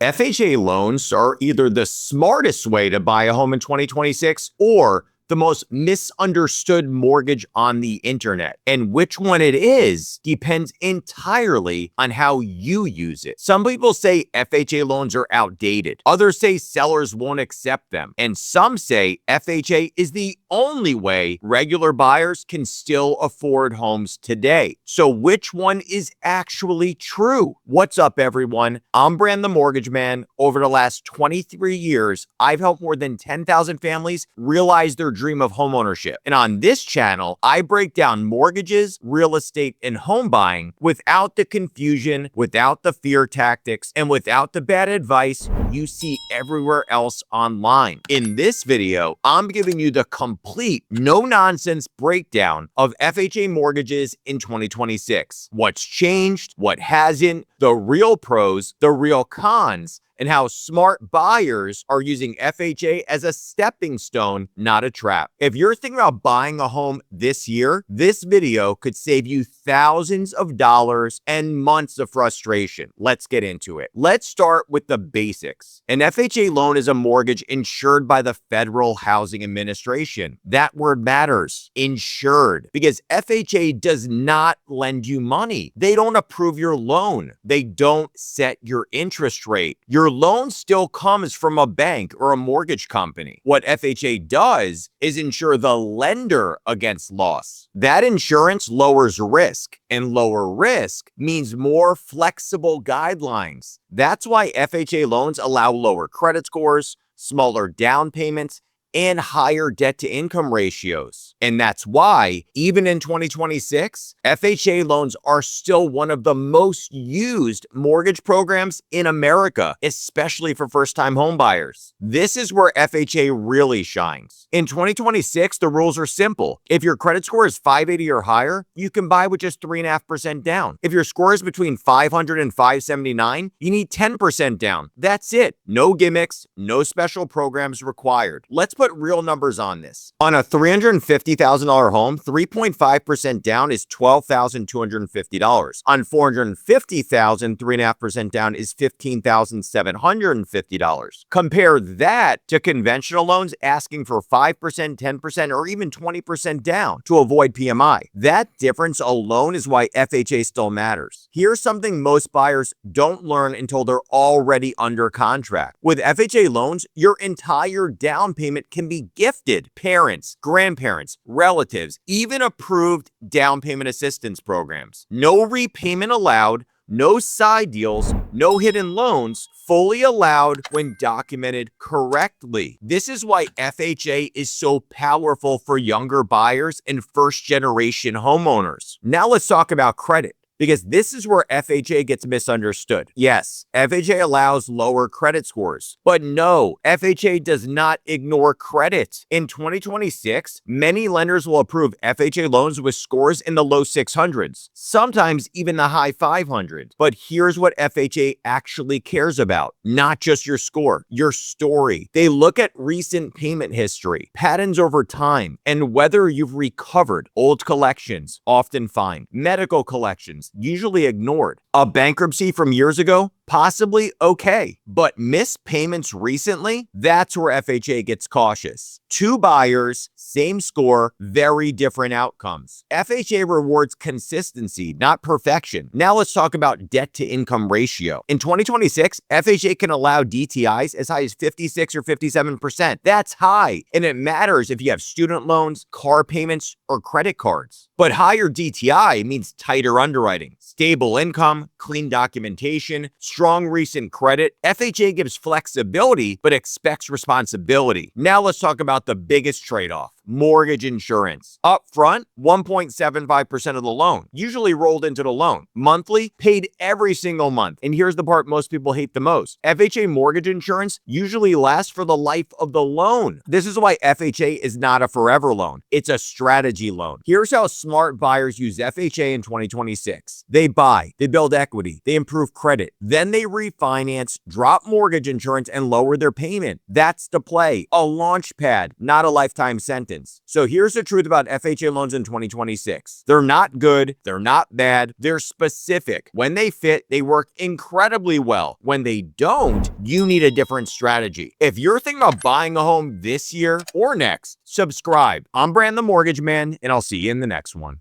FHA loans are either the smartest way to buy a home in 2026 or the most misunderstood mortgage on the internet. And which one it is depends entirely on how you use it. Some people say FHA loans are outdated. Others say sellers won't accept them. And some say FHA is the only way regular buyers can still afford homes today. So which one is actually true? What's up, everyone? I'm Brandon the Mortgage Man. Over the last 23 years, I've helped more than 10,000 families realize their dream of homeownership. And on this channel, I break down mortgages, real estate, and home buying without the confusion, without the fear tactics, and without the bad advice you see everywhere else online. In this video, I'm giving you the complete, no-nonsense breakdown of FHA mortgages in 2026. What's changed, what hasn't, the real pros, the real cons, and how smart buyers are using FHA as a stepping stone, not a trap. If you're thinking about buying a home this year, this video could save you thousands of dollars and months of frustration. Let's get into it. Let's start with the basics. An FHA loan is a mortgage insured by the Federal Housing Administration. That word matters, insured, because FHA does not lend you money. They don't approve your loan. They don't set your interest rate. Your loan still comes from a bank or a mortgage company. What FHA does is insure the lender against loss. That insurance lowers risk, and lower risk means more flexible guidelines. That's why FHA loans allow lower credit scores, smaller down payments, and higher debt-to-income ratios. And that's why, even in 2026, FHA loans are still one of the most used mortgage programs in America, especially for first-time homebuyers. This is where FHA really shines. In 2026, the rules are simple. If your credit score is 580 or higher, you can buy with just 3.5% down. If your score is between 500 and 579, you need 10% down. That's it. No gimmicks, no special programs required. Let's put real numbers on this. On a $350,000 home, 3.5% down is $12,250. On $450,000, 3.5% down is $15,750. Compare that to conventional loans asking for 5%, 10%, or even 20% down to avoid PMI. That difference alone is why FHA still matters. Here's something most buyers don't learn until they're already under contract. With FHA loans, your entire down payment can be gifted. Parents, grandparents, relatives, even approved down payment assistance programs. No repayment allowed, no side deals, no hidden loans, fully allowed when documented correctly. This is why FHA is so powerful for younger buyers and first-generation homeowners. Now let's talk about credit, because this is where FHA gets misunderstood. Yes, FHA allows lower credit scores, but no, FHA does not ignore credit. In 2026, many lenders will approve FHA loans with scores in the low 600s, sometimes even the high 500s. But here's what FHA actually cares about. Not just your score, your story. They look at recent payment history, patterns over time, and whether you've recovered. Old collections, often fine. Medical collections, usually ignored. A bankruptcy from years ago, possibly okay. But missed payments recently, that's where FHA gets cautious. Two buyers, same score, very different outcomes. FHA rewards consistency, not perfection. Now let's talk about debt-to-income ratio. In 2026, FHA can allow DTIs as high as 56 or 57%. That's high, and it matters if you have student loans, car payments, or credit cards. But higher DTI means tighter underwriting, stable income, clean documentation, strong recent credit. FHA gives flexibility, but expects responsibility. Now let's talk about the biggest trade-off. Mortgage insurance. Up front, 1.75% of the loan, usually rolled into the loan. Monthly, paid every single month. And here's the part most people hate the most. FHA mortgage insurance usually lasts for the life of the loan. This is why FHA is not a forever loan. It's a strategy loan. Here's how smart buyers use FHA in 2026. They buy, they build equity, they improve credit, then they refinance, drop mortgage insurance, and lower their payment. That's the play. A launch pad, not a lifetime sentence. sentence. So here's the truth about FHA loans in 2026. They're not good. They're not bad. They're specific. When they fit, they work incredibly well. When they don't, you need a different strategy. If you're thinking about buying a home this year or next, subscribe. I'm Brandon the Mortgage Man, and I'll see you in the next one.